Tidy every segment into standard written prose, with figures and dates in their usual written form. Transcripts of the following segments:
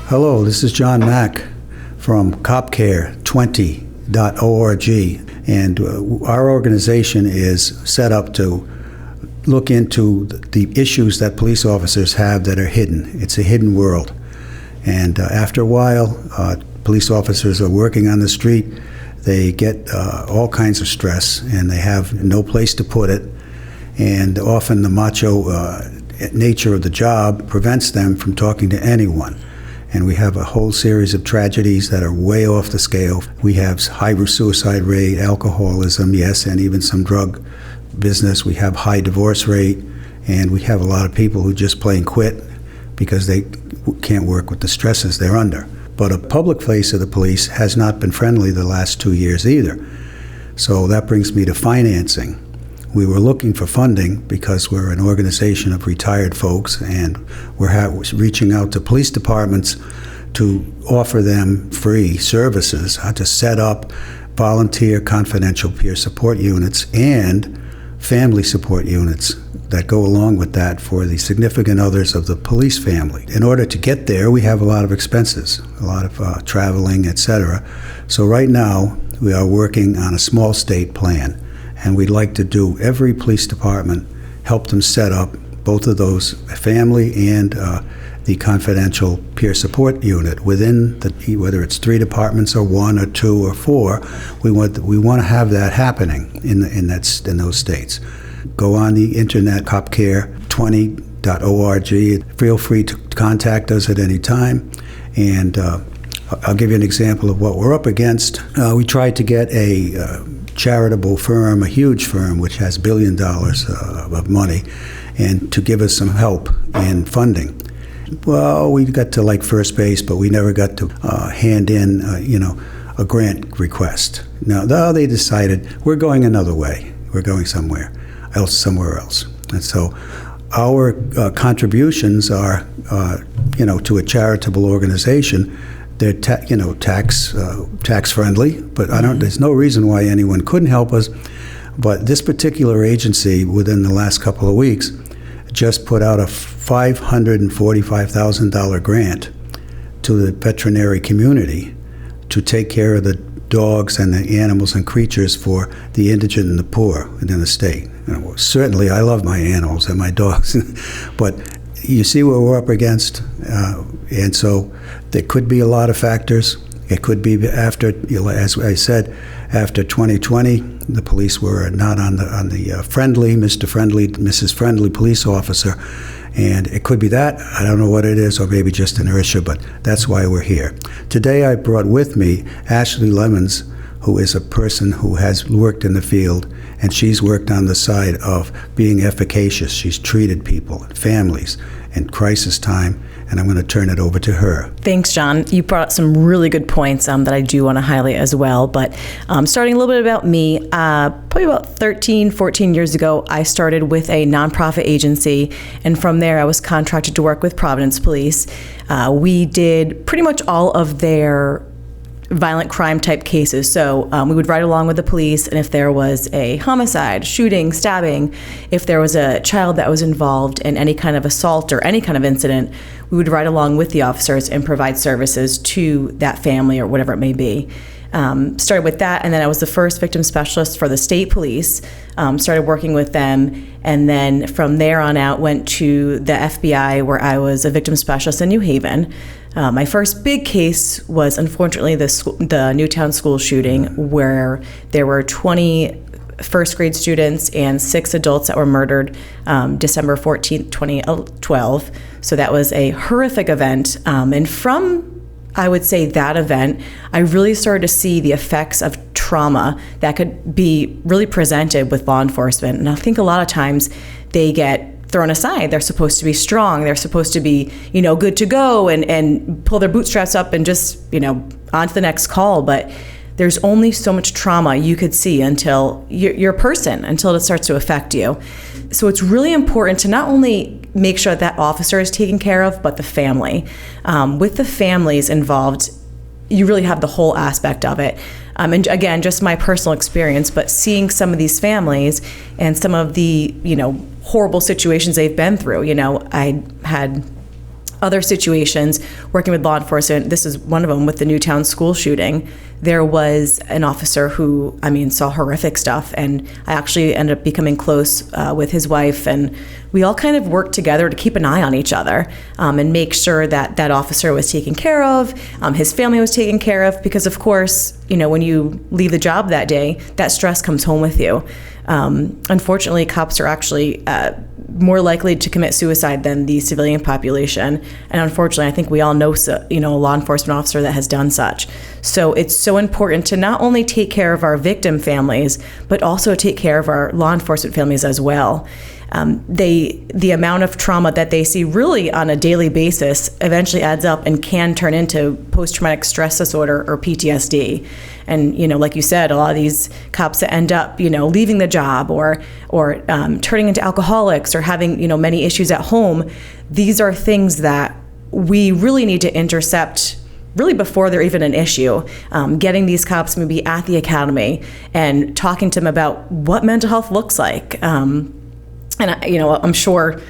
Hello, this is John Mac from CopCare20.org, and our organization is set up to look into the issues that police officers have that are hidden. It's a hidden world. And after a while, police officers are working on the street. They get all kinds of stress, and they have no place to put it. And often the macho nature of the job prevents them from talking to anyone. And we have a whole series of tragedies that are way off the scale. We have high suicide rate, alcoholism, yes, and even some drug business. We have high divorce rate, and we have a lot of people who just plain quit because they can't work with the stresses they're under. But a public face of the police has not been friendly the last 2 years either. So that brings me to financing. We were looking for funding because we're an organization of retired folks, and we're reaching out to police departments to offer them free services to set up volunteer confidential peer support units and family support units that go along with that for the significant others of the police family. In order to get there, we have a lot of expenses, a lot of traveling, etc. So right now, we are working on a small state plan. And we'd like to do every police department, help them set up both of those, family and the confidential peer support unit within whether it's 3 departments or 1 or 2 or 4. We want to have that happening in those states. Go on the internet, CopCare20.org. Feel free to contact us at any time. And I'll give you an example of what we're up against. We tried to get a charitable firm, a huge firm which has $1 billion of money, and to give us some help in funding. Well, we got to like first base, but we never got to hand in a grant request. No, they decided we're going another way. We're going somewhere else. And so our contributions are to a charitable organization. They're tax friendly, but there's no reason why anyone couldn't help us. But this particular agency, within the last couple of weeks, just put out a $545,000 grant to the veterinary community to take care of the dogs and the animals and creatures for the indigent and the poor within the state. Certainly, I love my animals and my dogs, but you see what we're up against, and so there could be a lot of factors. It could be after, as I said, after 2020, the police were not on the friendly, Mr. Friendly, Mrs. Friendly police officer, and it could be that. I don't know what it is, or maybe just inertia, but that's why we're here. Today I brought with me Ashley Lemons, who is a person who has worked in the field, and she's worked on the side of being efficacious. She's treated people, families, in crisis time, and I'm going to turn it over to her. Thanks, John. You brought up some really good points that I do want to highlight as well, but starting a little bit about me, probably about 13, 14 years ago, I started with a nonprofit agency, and from there I was contracted to work with Providence Police. We did pretty much all of their violent crime type cases. So we would ride along with the police, and if there was a homicide, shooting, stabbing, if there was a child that was involved in any kind of assault or any kind of incident, we would ride along with the officers and provide services to that family or whatever it may be. Started with that, and then I was the first victim specialist for the state police, started working with them, and then from there on out went to the FBI, where I was a victim specialist in New Haven. My first big case was, unfortunately, the Newtown school shooting, where there were 20 first grade students and 6 adults that were murdered December 14th, 2012. So that was a horrific event. And from, I would say, that event, I really started to see the effects of trauma that could be really presented with law enforcement. And I think a lot of times they get thrown aside. They're supposed to be strong. They're supposed to be, good to go and pull their bootstraps up and just, on to the next call. But there's only so much trauma you could see until you're a person, until it starts to affect you. So it's really important to not only make sure that officer is taken care of, but the family. With the families involved, you really have the whole aspect of it. And again, just my personal experience, but seeing some of these families and some of the, horrible situations they've been through. I had other situations, working with law enforcement, this is one of them with the Newtown school shooting. There was an officer who, saw horrific stuff, and I actually ended up becoming close with his wife, and we all kind of worked together to keep an eye on each other and make sure that that officer was taken care of, his family was taken care of, because of course, when you leave the job that day, that stress comes home with you. Unfortunately, cops are actually more likely to commit suicide than the civilian population. And unfortunately, I think we all know, a law enforcement officer that has done such. So it's so important to not only take care of our victim families, but also take care of our law enforcement families as well. The amount of trauma that they see really on a daily basis eventually adds up and can turn into post-traumatic stress disorder or PTSD. And, like you said, a lot of these cops that end up, leaving the job or turning into alcoholics or having, many issues at home, these are things that we really need to intercept really before they're even an issue. Getting these cops maybe at the academy and talking to them about what mental health looks like. And, I'm sure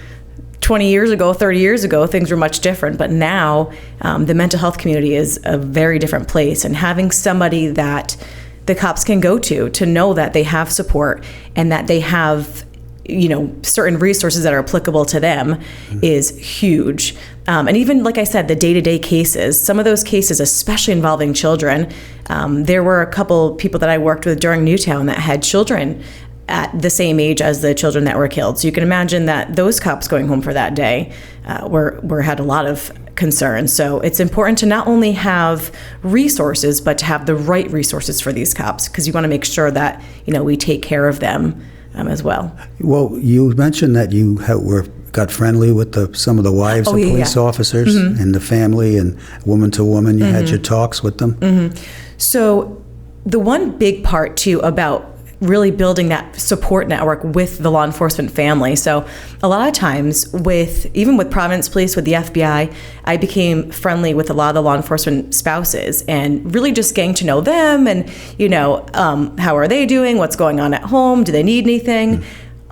20 years ago, 30 years ago, things were much different. But now the mental health community is a very different place. And having somebody that the cops can go to know that they have support and that they have, certain resources that are applicable to them is huge. And even, like I said, the day-to-day cases, some of those cases, especially involving children, there were a couple people that I worked with during Newtown that had children at the same age as the children that were killed. So you can imagine that those cops going home for that day had a lot of concerns. So it's important to not only have resources, but to have the right resources for these cops, because you want to make sure that, we take care of them as well. Well, you mentioned that you got friendly with some of the wives of police officers and the family, and woman to woman. You had your talks with them. So the one big part too about really building that support network with the law enforcement family. So a lot of times even with Providence Police, with the FBI, I became friendly with a lot of the law enforcement spouses and really just getting to know them and, how are they doing? What's going on at home? Do they need anything?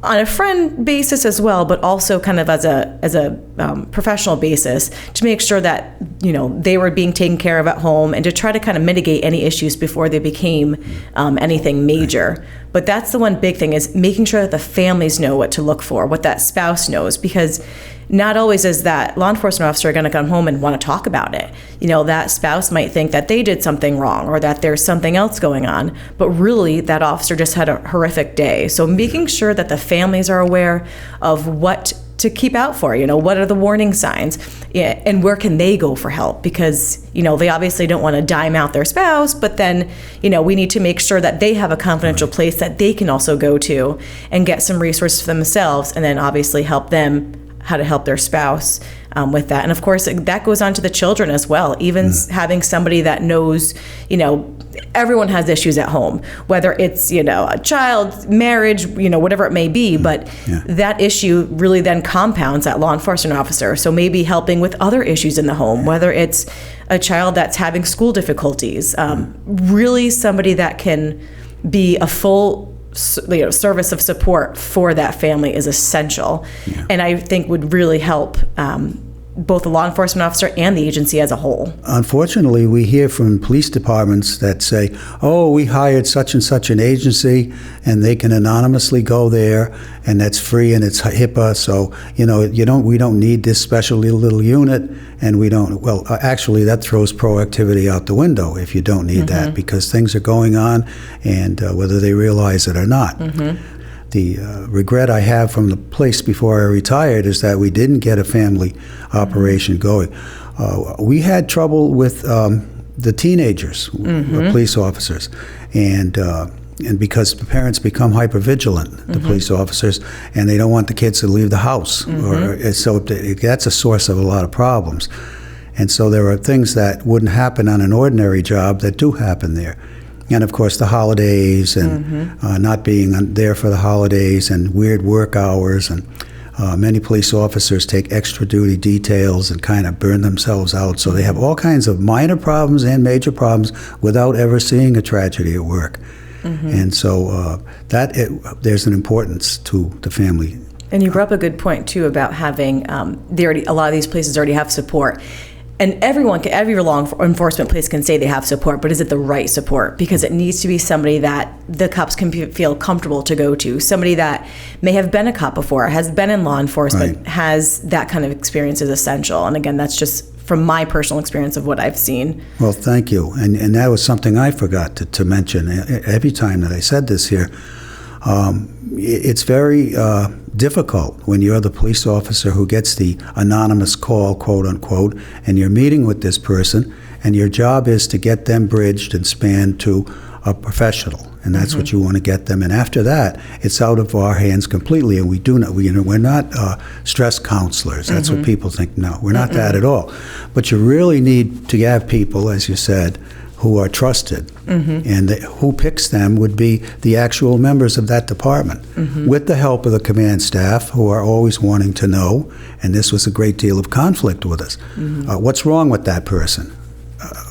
On a friend basis as well, but also kind of as a professional basis to make sure that, they were being taken care of at home and to try to kind of mitigate any issues before they became anything major. But that's the one big thing, is making sure that the families know what to look for, what that spouse knows, because not always is that law enforcement officer going to come home and want to talk about it. That spouse might think that they did something wrong or that there's something else going on, but really that officer just had a horrific day. So making sure that the families are aware of what to keep out for, what are the warning signs, and where can they go for help, because, they obviously don't want to dime out their spouse, but then, we need to make sure that they have a confidential place that they can also go to and get some resources for themselves, and then obviously help them how to help their spouse with that. And of course, that goes on to the children as well. Even having somebody that knows, everyone has issues at home, whether it's, a child, marriage, whatever it may be, but that issue really then compounds that law enforcement officer. So maybe helping with other issues in the home, whether it's a child that's having school difficulties, really somebody that can be a full service of support for that family is essential, and I think would really help both the law enforcement officer and the agency as a whole. Unfortunately, we hear from police departments that say, "Oh, we hired such and such an agency, and they can anonymously go there, and that's free and it's HIPAA. So we don't need this special little unit, and we don't." Well, actually, that throws proactivity out the window if you don't need that, because things are going on, and whether they realize it or not. The regret I have from the place before I retired is that we didn't get a family operation going. We had trouble with the teenagers, police officers, and because the parents become hypervigilant, the police officers, and they don't want the kids to leave the house, so that's a source of a lot of problems. And so there are things that wouldn't happen on an ordinary job that do happen there. And of course the holidays and not being there for the holidays and weird work hours, and many police officers take extra duty details and kind of burn themselves out. So they have all kinds of minor problems and major problems without ever seeing a tragedy at work. And so there's an importance to the family And you brought up a good point too about having a lot of these places already have support. And every law enforcement place can say they have support, but is it the right support? Because it needs to be somebody that the cops can feel comfortable to go to. Somebody that may have been a cop before, has been in law enforcement, Right. has that kind of experience is essential. And again, that's just from my personal experience of what I've seen. Well, thank you. And that was something I forgot to mention every time that I said this here. It's very difficult when you're the police officer who gets the anonymous call, quote unquote, and you're meeting with this person, and your job is to get them bridged and spanned to a professional, and that's what you want to get them. And after that, it's out of our hands completely. And we're not stress counselors. That's what people think. No, we're not that at all. But you really need to have people, as you said, who are trusted, and who picks them would be the actual members of that department, with the help of the command staff, who are always wanting to know, and this was a great deal of conflict with us. What's wrong with that person?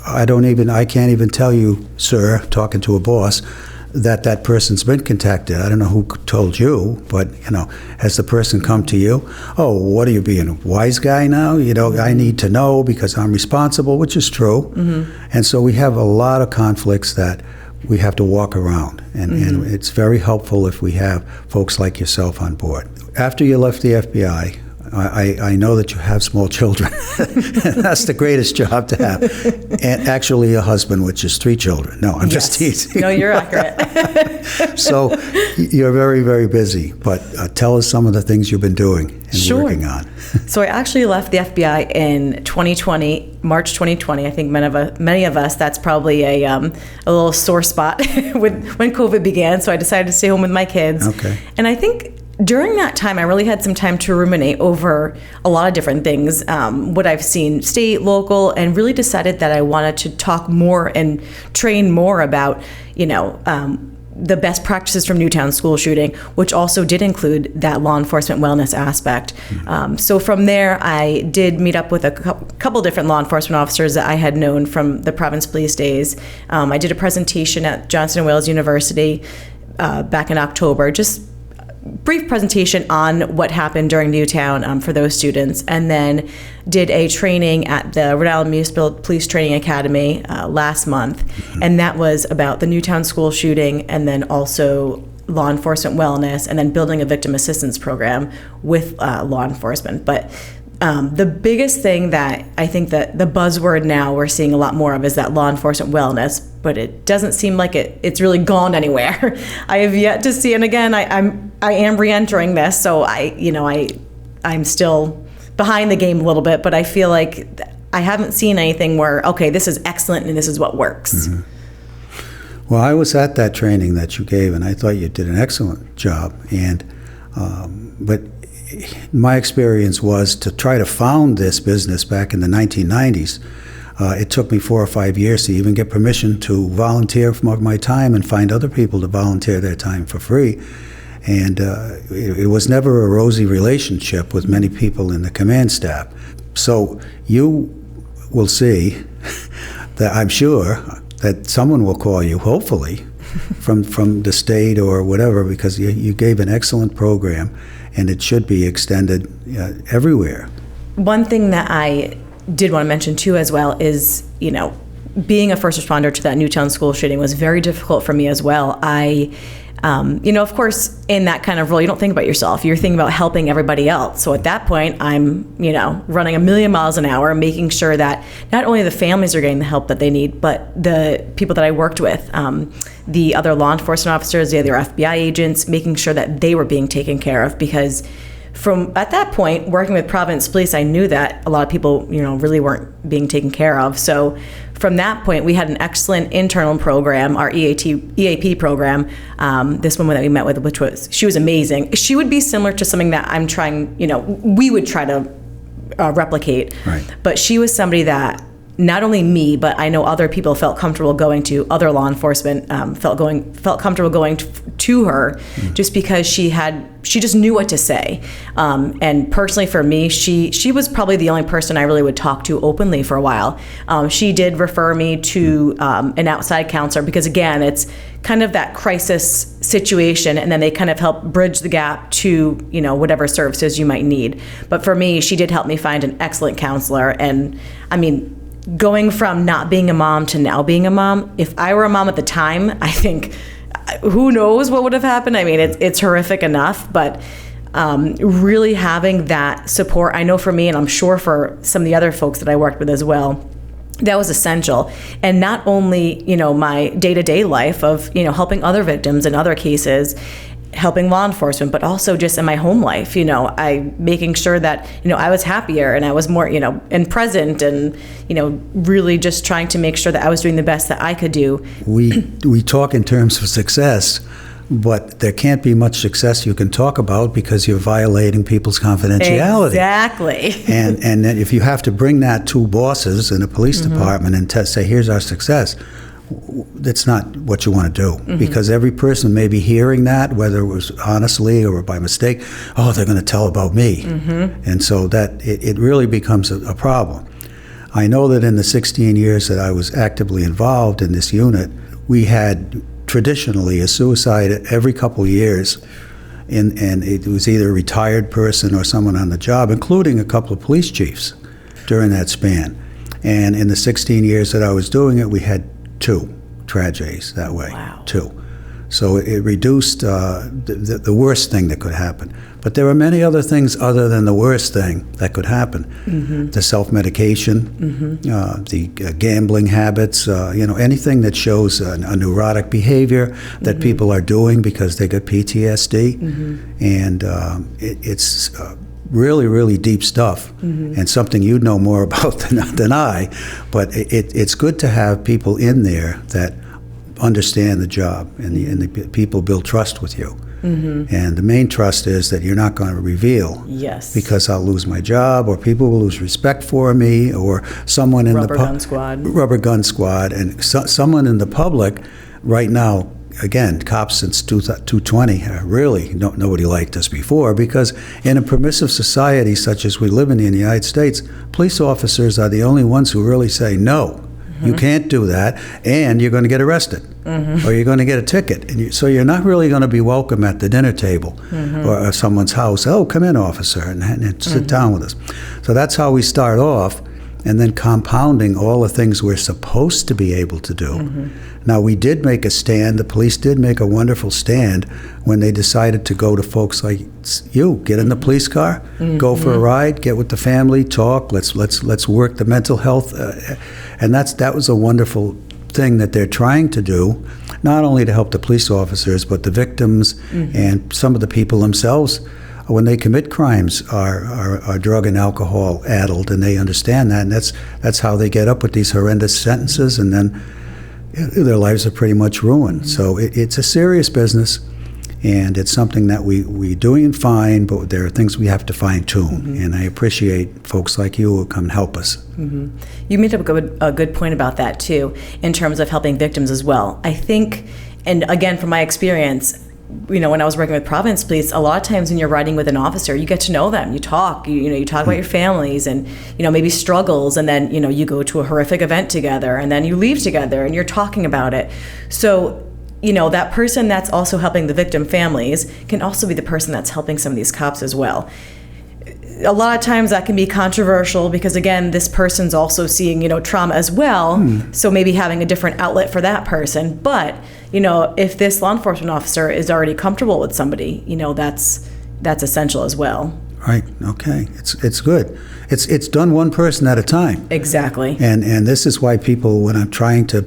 I can't even tell you, sir, talking to a boss, that person's been contacted. I don't know who told you, but, has the person come to you? Oh, what are you being, a wise guy now? I need to know because I'm responsible, which is true. And so we have a lot of conflicts that we have to walk around. And it's very helpful if we have folks like yourself on board. After you left the FBI, I know that you have small children. That's the greatest job to have. And actually a husband, which is 3 children. No, I'm just teasing. No, you're accurate. So you're very, very busy. But tell us some of the things you've been doing and working on. So I actually left the FBI in 2020, March 2020. I think many of us, that's probably a little sore spot when COVID began. So I decided to stay home with my kids. Okay. And I think during that time, I really had some time to ruminate over a lot of different things, what I've seen state, local, and really decided that I wanted to talk more and train more about, the best practices from Newtown school shooting, which also did include that law enforcement wellness aspect. So from there, I did meet up with a couple different law enforcement officers that I had known from the Providence police days. I did a presentation at Johnson & Wales University back in October, just brief presentation on what happened during Newtown for those students, and then did a training at the Rhode Island Municipal Police Training Academy last month, and that was about the Newtown school shooting, and then also law enforcement wellness, and then building a victim assistance program with law enforcement. But the biggest thing that I think that the buzzword now we're seeing a lot more of is that law enforcement wellness, but it doesn't seem like it's really gone anywhere. I have yet to see, and again, I am re-entering this, so I'm still behind the game a little bit, but I feel like I haven't seen anything where, okay, this is excellent and this is what works. Well, I was at that training that you gave, and I thought you did an excellent job. And but my experience was to try to found this business back in the 1990s. It took me 4 or 5 years to even get permission to volunteer from my time and find other people to volunteer their time for free. And it was never a rosy relationship with many people in the command staff. So you will see that, I'm sure, that someone will call you, hopefully, from the state or whatever, because you gave an excellent program, and it should be extended everywhere. One thing that I did want to mention too as well is, being a first responder to that Newtown school shooting was very difficult for me as well. Of course, in that kind of role, you don't think about yourself. You're thinking about helping everybody else. So at that point, I'm, running a million miles an hour, making sure that not only the families are getting the help that they need, but the people that I worked with, the other law enforcement officers, the other FBI agents, making sure that they were being taken care of. Because at that point, working with Providence Police, I knew that a lot of people, really weren't being taken care of. So from that point, we had an excellent internal program, our EAP program. This woman that we met with, she was amazing. She would be similar to something that I'm trying, we would try to replicate. Right. But she was somebody that not only me, but I know other people felt comfortable going to, other law enforcement felt comfortable going to her, just because she just knew what to say. And personally for me, she was probably the only person I really would talk to openly for a while. She did refer me to an outside counselor, because again, it's kind of that crisis situation, and then they kind of help bridge the gap to, whatever services you might need. But for me, she did help me find an excellent counselor. And I mean, going from not being a mom to now being a mom, if I were a mom at the time, I think, who knows what would have happened. I mean, it's horrific enough, but really having that support, I know for me, and I'm sure for some of the other folks that I worked with as well, that was essential. And not only, my day-to-day life of, helping other victims in other cases, helping law enforcement, but also just in my home life, I making sure that, I was happier and I was more, and present, and, really just trying to make sure that I was doing the best that I could do. We talk in terms of success, but there can't be much success you can talk about because you're violating people's confidentiality. Exactly. and then if you have to bring that to bosses in a police department and say, here's our success, that's not what you want to do, because every person may be hearing that, whether it was honestly or by mistake. Oh, they're going to tell about me. And so that it really becomes a problem. I know that in the 16 years that I was actively involved in this unit, we had traditionally a suicide every couple of years, and it was either a retired person or someone on the job, including a couple of police chiefs during that span. And in the 16 years that I was doing it, we had 2 tragedies that way. Wow. 2. So it reduced the worst thing that could happen. But there are many other things other than the worst thing that could happen. The self-medication, the gambling habits, anything that shows a neurotic behavior that people are doing because they got PTSD. And it's really, really deep stuff, and something you'd know more about than I. But it's good to have people in there that understand the job, and the people build trust with you. And the main trust is that you're not going to reveal, because I'll lose my job, or people will lose respect for me, or someone in Rubber gun squad, and someone in the public right now. Again, cops since 2020, really, nobody liked us before, because in a permissive society such as we live in the United States, police officers are the only ones who really say, no, you can't do that, and you're going to get arrested, or you're going to get a ticket. And so you're not really going to be welcome at the dinner table or someone's house. Oh, come in, officer, and sit down with us. So that's how we start off, and then compounding all the things we're supposed to be able to do. Now, we did make a stand. The police did make a wonderful stand when they decided to go to folks like you. Get in the police car, go for a ride, get with the family, talk. Let's work the mental health, and that was a wonderful thing that they're trying to do, not only to help the police officers, but the victims and some of the people themselves. When they commit crimes, are drug and alcohol addled, and they understand that, and that's how they get up with these horrendous sentences, and then their lives are pretty much ruined. So it's a serious business, and it's something that we're doing fine, but there are things we have to fine-tune, and I appreciate folks like you who come and help us. You made up a good point about that, too, in terms of helping victims as well. I think, and again, from my experience, when I was working with Providence Police, a lot of times when you're riding with an officer, you get to know them. You talk, you talk about your families and, maybe struggles, and then, you go to a horrific event together, and then you leave together and you're talking about it. So, that person that's also helping the victim families can also be the person that's helping some of these cops as well. A lot of times that can be controversial because, again, this person's also seeing, trauma as well. So maybe having a different outlet for that person. But, if this law enforcement officer is already comfortable with somebody, that's essential as well. Right. Okay. It's good. It's done one person at a time. Exactly. And this is why people, when I'm trying to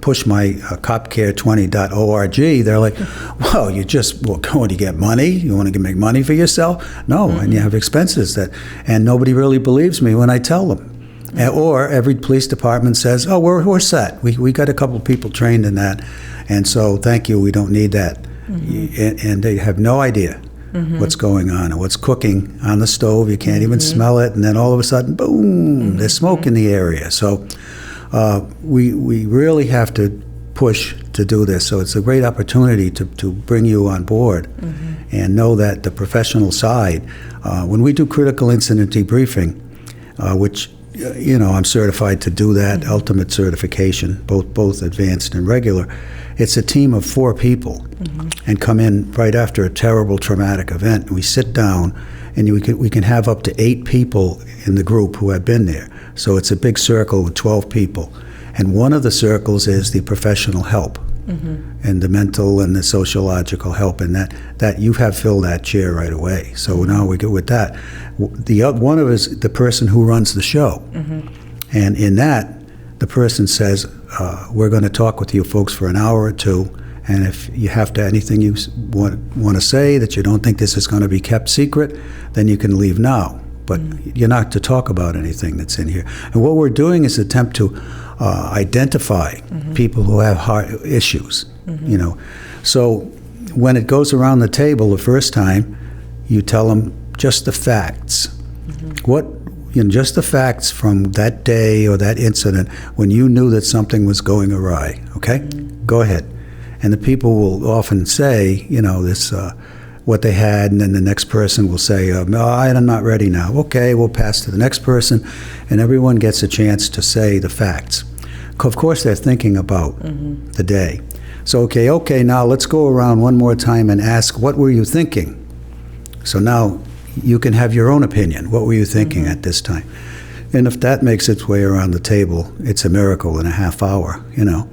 push my CopCare20.org, they're like, well, you just going to get money? You want to make money for yourself? No, and you have expenses and nobody really believes me when I tell them. Or every police department says, oh, we're set. We got a couple of people trained in that, and so thank you, we don't need that. And they have no idea what's going on and what's cooking on the stove. You can't even smell it, and then all of a sudden, boom, there's smoke in the area. So we really have to push to do this. So it's a great opportunity to bring you on board and know that the professional side, when we do critical incident debriefing, which I'm certified to do that, ultimate certification, both advanced and regular. It's a team of 4 people and come in right after a terrible traumatic event. We sit down and we can have up to 8 people in the group who have been there. So it's a big circle with 12 people. And one of the circles is the professional help and the mental and the sociological help, and that you have filled that chair right away. So now we go with that. One of us, the person who runs the show, and in that, the person says, we're going to talk with you folks for an hour or 2, and if you have anything you want to say that you don't think this is going to be kept secret, then you can leave now. But you're not to talk about anything that's in here. And what we're doing is attempt to identify people who have heart issues, So when it goes around the table the first time, you tell them just the facts. Just the facts from that day or that incident when you knew that something was going awry, okay? Go ahead. And the people will often say, this, what they had, and then the next person will say, no, I'm not ready now. Okay, we'll pass to the next person, and everyone gets a chance to say the facts. Of course, they're thinking about the day. So, okay, now let's go around one more time and ask, what were you thinking? So now you can have your own opinion. What were you thinking at this time? And if that makes its way around the table, it's a miracle in a half hour, Yeah.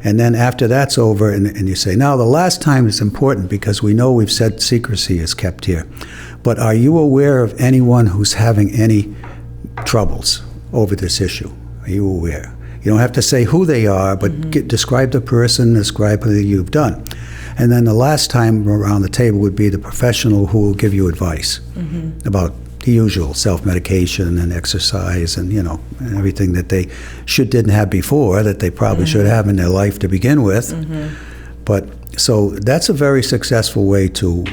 And then after that's over, and you say, now the last time is important because we know we've said secrecy is kept here. But are you aware of anyone who's having any troubles over this issue? Are you aware? You don't have to say who they are, but describe the person, describe what you've done. And then the last time around the table would be the professional who will give you advice about the usual self-medication and exercise and, and everything that they didn't have before that they probably should have in their life to begin with. But so that's a very successful way to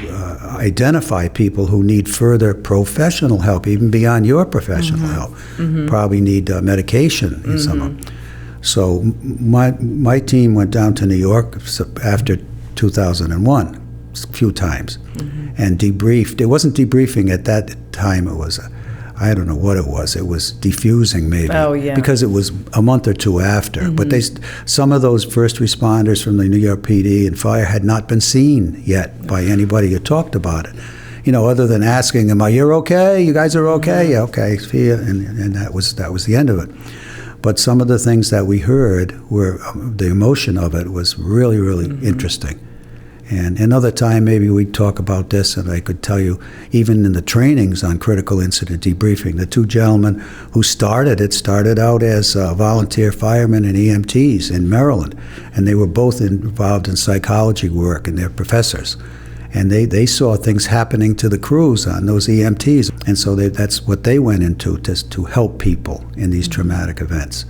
identify people who need further professional help, even beyond your professional help. Probably need medication in some of them. So my team went down to New York after 2001 a few times and debriefed. It wasn't debriefing at that time. It was, I don't know what it was. It was defusing maybe. Oh, yeah. Because it was a month or 2 after. But some of those first responders from the New York PD and fire had not been seen yet by anybody who talked about it. Other than asking them, "Are you okay? You guys are okay?" Yeah, okay. See ya. And that was the end of it. But some of the things that we heard were the emotion of it was really, really interesting. And another time, maybe we'd talk about this, and I could tell you, even in the trainings on critical incident debriefing, the 2 gentlemen who started out as volunteer firemen and EMTs in Maryland, and they were both involved in psychology work, and they're professors. And they saw things happening to the crews on those EMTs, and so that's what they went into, to help people in these traumatic events.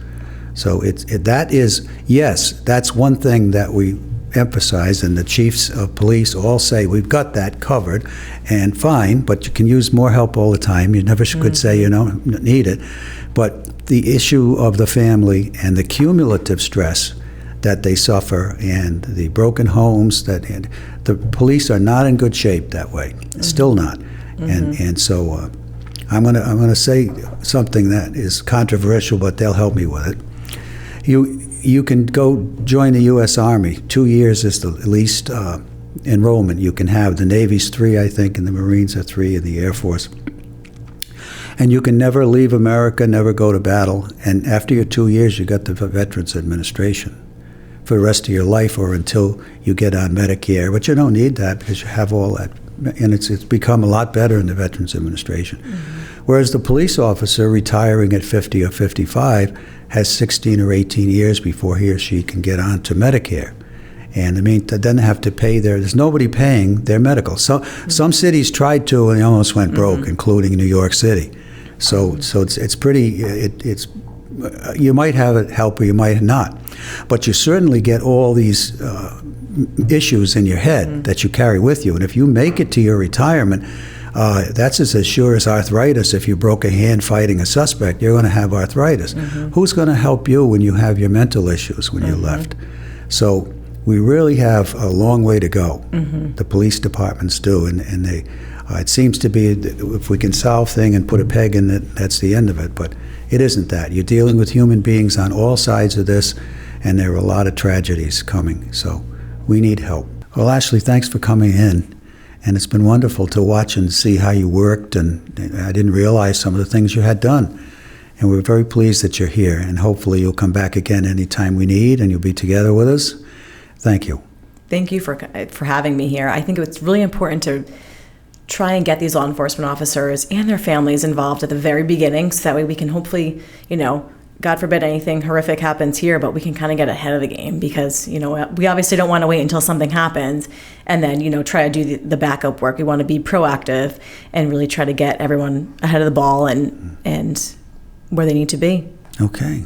So that's one thing that we emphasize, and the chiefs of police all say, we've got that covered, and fine, but you can use more help all the time. You never could say you don't need it. But the issue of the family and the cumulative stress that they suffer and the broken homes, and the police are not in good shape that way, still not. And so I'm gonna say something that is controversial, but they'll help me with it. You can go join the U.S. Army. 2 years is the least enrollment you can have. The Navy's 3, I think, and the Marines are 3, and the Air Force. And you can never leave America, never go to battle. And after your 2 years, you got the Veterans Administration for the rest of your life, or until you get on Medicare. But you don't need that because you have all that. And it's become a lot better in the Veterans Administration. Whereas the police officer retiring at 50 or 55 has 16 or 18 years before he or she can get on to Medicare. And they then have to pay there's nobody paying their medical. So some cities tried to, and they almost went broke, including New York City. So it's pretty, you might have it help or you might not. But you certainly get all these issues in your head that you carry with you. And if you make it to your retirement, that's as sure as arthritis. If you broke a hand fighting a suspect, you're going to have arthritis. Who's going to help you when you have your mental issues when you're left? So we really have a long way to go. The police departments do, and they. It seems to be if we can solve thing and put a peg in it, that's the end of it. But it isn't that. You're dealing with human beings on all sides of this, and there are a lot of tragedies coming. So we need help. Well, Ashley, thanks for coming in. And it's been wonderful to watch and see how you worked. And I didn't realize some of the things you had done. And we're very pleased that you're here. And hopefully you'll come back again anytime we need, and you'll be together with us. Thank you. Thank you for having me here. I think it's really important to try and get these law enforcement officers and their families involved at the very beginning, so that way we can hopefully, God forbid anything horrific happens here, but we can kind of get ahead of the game, because, we obviously don't want to wait until something happens and then, try to do the backup work. We want to be proactive and really try to get everyone ahead of the ball and where they need to be. Okay.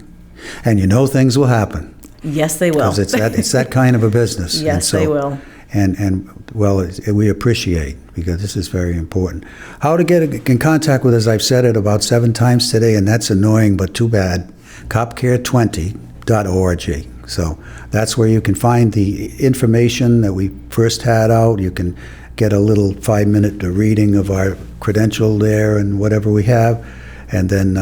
And things will happen. Yes, they will. Because it's that kind of a business. Yes, they will. And we appreciate, because this is very important. How to get in contact with us, I've said it about 7 times today, and that's annoying, but too bad. CopCare20.org. So that's where you can find the information that we first had out. You can get a little 5-minute reading of our credential there and whatever we have, and then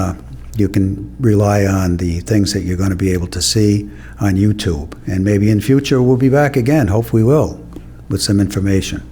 you can rely on the things that you're going to be able to see on YouTube. And maybe in future we'll be back again, hope we will, with some information.